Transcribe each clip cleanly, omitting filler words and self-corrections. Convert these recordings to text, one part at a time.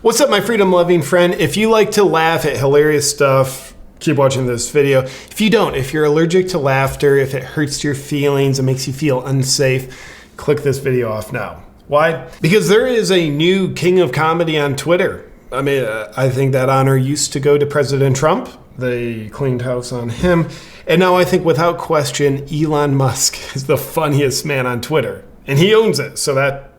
What's up, my freedom-loving friend? If you like to laugh at hilarious stuff, keep watching this video. If you don't, if you're allergic to laughter, if it hurts your feelings and makes you feel unsafe, click this video off now. Why? Because there is a new king of comedy on Twitter. I mean, I think that honor used to go to President Trump. They cleaned house on him. And now I think without question, Elon Musk is the funniest man on Twitter. And he owns it, so that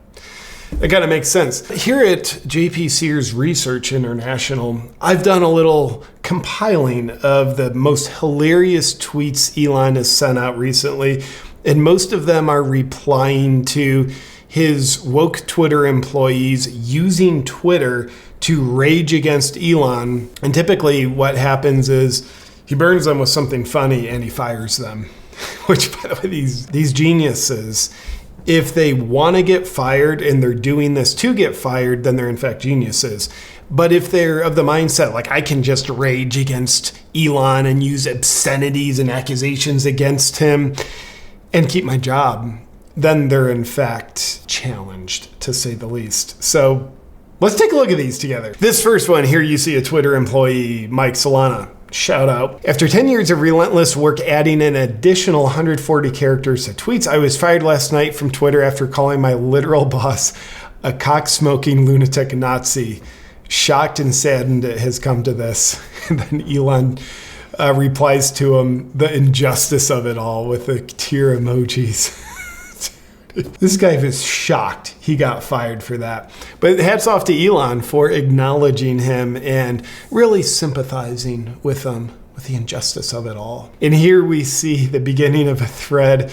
kind of makes sense. Here at JP Sears Research International, I've done a little compiling of the most hilarious tweets Elon has sent out recently, and most of them are replying to his woke Twitter employees using Twitter to rage against Elon. And typically what happens is he burns them with something funny and he fires them. Which, by the way, these geniuses, if they want to get fired and they're doing this to get fired, then they're in fact geniuses. But if they're of the mindset, like I can just rage against Elon and use obscenities and accusations against him and keep my job, then they're in fact challenged, to say the least. So let's take a look at these together. This first one here, you see a Twitter employee, Mike Solana. Shout out. After 10 years of relentless work adding an additional 140 characters to tweets, I was fired last night from Twitter after calling my literal boss a cock-smoking lunatic Nazi. Shocked and saddened it has come to this. And then Elon replies to him, the injustice of it all, with the tear emojis. This guy was shocked he got fired for that. But hats off to Elon for acknowledging him and really sympathizing with him, with the injustice of it all. And here we see the beginning of a thread.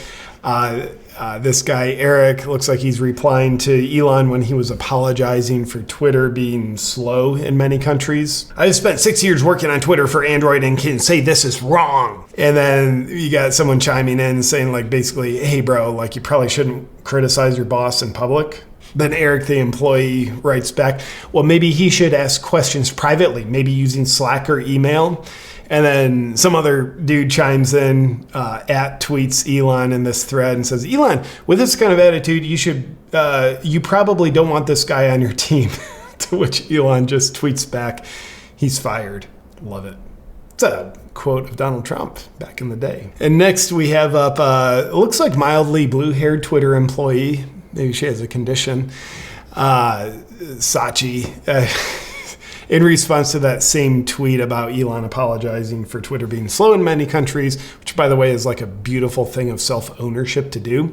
This guy, Eric, looks like he's replying to Elon when he was apologizing for Twitter being slow in many countries. I've spent 6 years working on Twitter for Android and can say this is wrong. And then you got someone chiming in saying like basically, hey bro, like you probably shouldn't criticize your boss in public. Then Eric, the employee, writes back, well, maybe he should ask questions privately, maybe using Slack or email. And then some other dude chimes in, tweets Elon in this thread and says, Elon, with this kind of attitude, you probably don't want this guy on your team. To which Elon just tweets back, he's fired. Love it. It's a quote of Donald Trump back in the day. And next we have up, it looks like mildly blue-haired Twitter employee. Maybe she has a condition. Sachi. In response to that same tweet about Elon apologizing for Twitter being slow in many countries, which by the way is like a beautiful thing of self-ownership to do,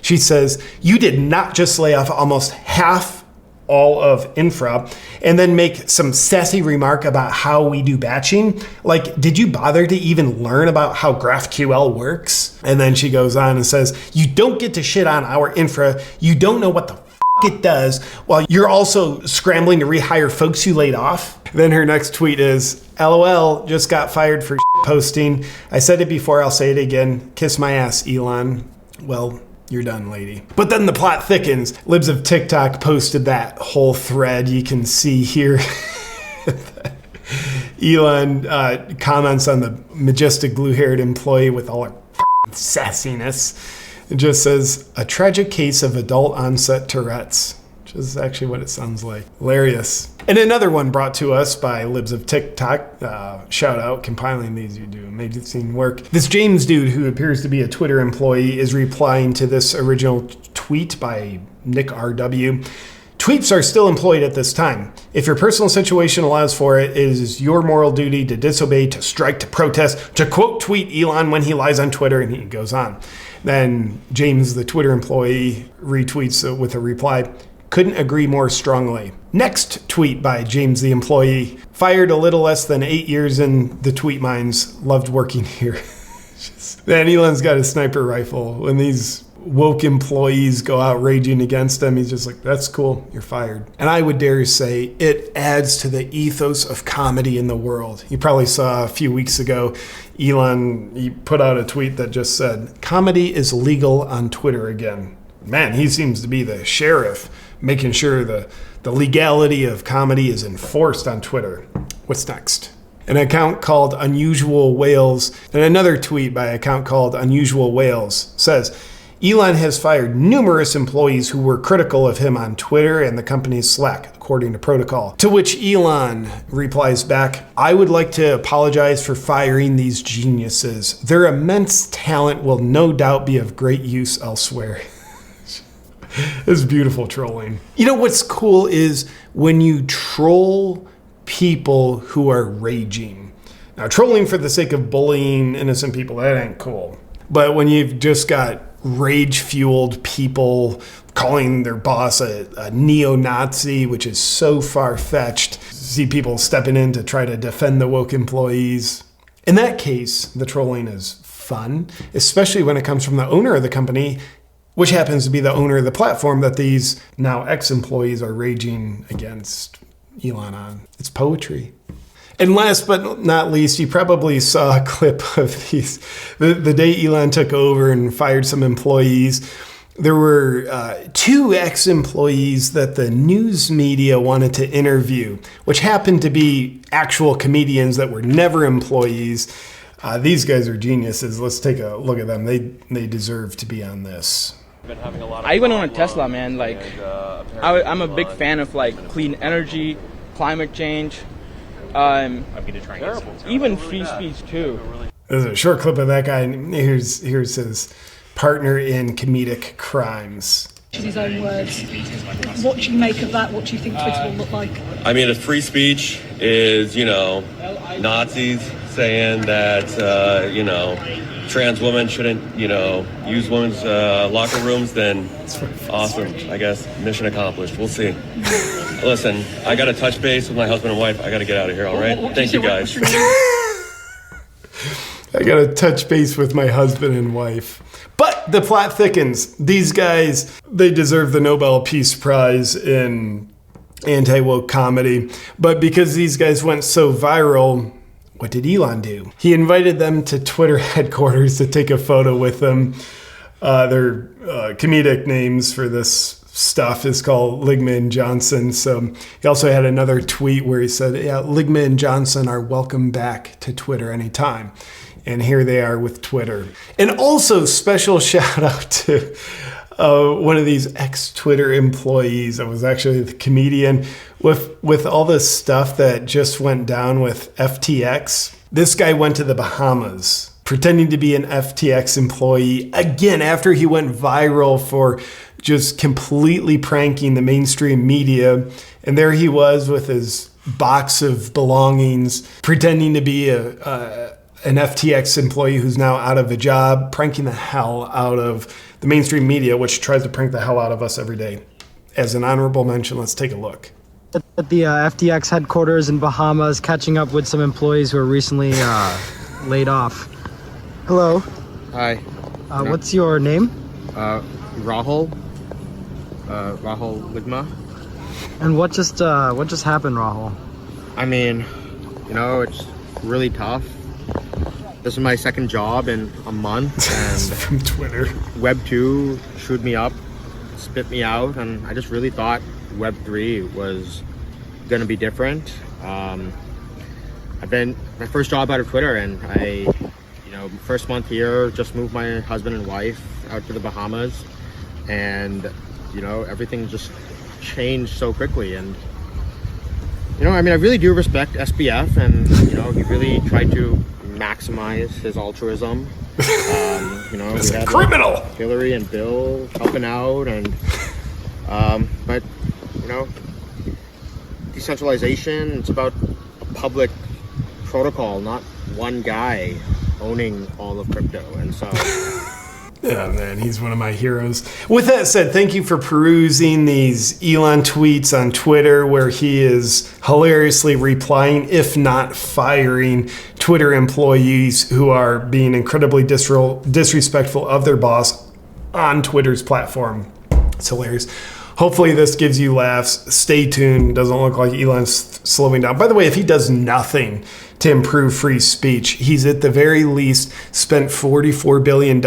she says, you did not just lay off almost half all of infra and then make some sassy remark about how we do batching. Like, did you bother to even learn about how GraphQL works? And then she goes on and says, you don't get to shit on our infra. You don't know what the it does, while you're also scrambling to rehire folks you laid off. Then her next tweet is, LOL, just got fired for posting. I said it before, I'll say it again. Kiss my ass, Elon. Well, you're done, lady. But then the plot thickens. Libs of TikTok posted that whole thread. You can see here. Elon comments on the majestic blue-haired employee with all her sassiness. It just says, a tragic case of adult onset Tourette's, which is actually what it sounds like. Hilarious. And another one brought to us by Libs of TikTok. Shout out, compiling these you do amazing work. This James dude, who appears to be a Twitter employee, is replying to this original tweet by Nick RW. Tweets are still employed at this time. If your personal situation allows for it, it is your moral duty to disobey, to strike, to protest, to quote tweet Elon when he lies on Twitter, and he goes on. Then James, the Twitter employee, retweets with a reply, couldn't agree more strongly. Next tweet by James, the employee, fired a little less than 8 years in the tweet mines, loved working here. Man, Elon's got a sniper rifle. When these woke employees go out raging against him, he's just like, that's cool, you're fired. And I would dare say it adds to the ethos of comedy in the world. You probably saw a few weeks ago, Elon, he put out a tweet that just said, comedy is legal on Twitter again. Man, he seems to be the sheriff, making sure the legality of comedy is enforced on Twitter. What's next? An account called Unusual Whales, and another tweet by an account called Unusual Whales says, Elon has fired numerous employees who were critical of him on Twitter and the company's Slack. according to protocol. To which Elon replies back, "I would like to apologize for firing these geniuses. Their immense talent will no doubt be of great use elsewhere." It's beautiful trolling. You know what's cool is when you troll people who are raging. Now, trolling for the sake of bullying innocent people, that ain't cool. But when you've just got rage-fueled people calling their boss a neo-Nazi, which is so far-fetched, see people stepping in to try to defend the woke employees. In that case, the trolling is fun, especially when it comes from the owner of the company, which happens to be the owner of the platform that these now ex-employees are raging against Elon on. It's poetry. And last but not least, you probably saw a clip of these. The day Elon took over and fired some employees, there were 2 ex-employees that the news media wanted to interview, which happened to be actual comedians that were never employees. These guys are geniuses. Let's take a look at them. They deserve to be on this. I even own a Tesla, man. Like, I'm a big fan of like clean energy, climate change, even free speech too. There's a short clip of that guy. Here's his partner in comedic crimes. His own words. What do you make of that? What do you think Twitter will look like? I mean, if free speech is, Nazis saying that, trans women shouldn't, use women's locker rooms, then awesome. I guess mission accomplished. We'll see. Listen, I got to touch base with my husband and wife. I got to get out of here, all right? Thank you, guys. I got to touch base with my husband and wife. But the plot thickens. These guys, they deserve the Nobel Peace Prize in anti-woke comedy. But because these guys went so viral, what did Elon do? He invited them to Twitter headquarters to take a photo with them. Their comedic names for this stuff is called Ligma and Johnson. So he also had another tweet where he said, yeah, Ligma and Johnson are welcome back to Twitter anytime. And here they are with Twitter. And also special shout out to one of these ex-Twitter employees. It was actually the comedian with all this stuff that just went down with FTX. This guy went to the Bahamas pretending to be an FTX employee again after he went viral for just completely pranking the mainstream media. And there he was with his box of belongings, pretending to be an FTX employee who's now out of a job, pranking the hell out of the mainstream media, which tries to prank the hell out of us every day. As an honorable mention, let's take a look. At the FTX headquarters in Bahamas, catching up with some employees who were recently laid off. Hello. Hi. What's your name? Rahul. Rahul Ligma. And what just happened, Rahul? I mean, it's really tough. This is my second job in a month, and from Twitter. Web 2 chewed me up, spit me out, and I just really thought Web 3 was going to be different. I've been my first job out of Twitter, and first month here, just moved my husband and wife out to the Bahamas, and everything just changed so quickly. And I really do respect SBF, and he really tried to maximize his altruism. He's a criminal. Hillary and Bill helping out, and but decentralization, it's about a public protocol, not one guy owning all of crypto. And so yeah, man, he's one of my heroes. With that said, thank you for perusing these Elon tweets on Twitter where he is hilariously replying, if not firing, Twitter employees who are being incredibly disrespectful of their boss on Twitter's platform. It's hilarious. Hopefully this gives you laughs. Stay tuned. Doesn't look like Elon's slowing down. By the way, if he does nothing to improve free speech, he's at the very least spent $44 billion,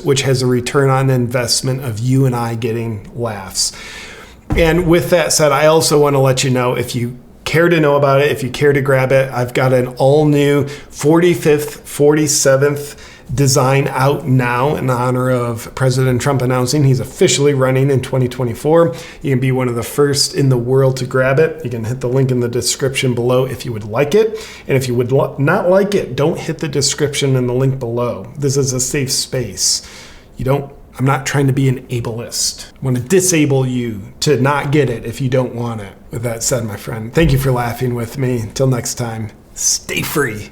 which has a return on investment of you and I getting laughs. And with that said, I also want to let you know, if you care to know about it, if you care to grab it, I've got an all new 45th, 47th design out now in honor of President Trump announcing he's officially running in 2024. You can be one of the first in the world to grab it. You can hit the link in the description below if you would like it. And if you would not like it, don't hit the description and the link below. This is a safe space. I'm not trying to be an ableist. I want to disable you to not get it if you don't want it. With that said, my friend, thank you for laughing with me. Until next time, stay free.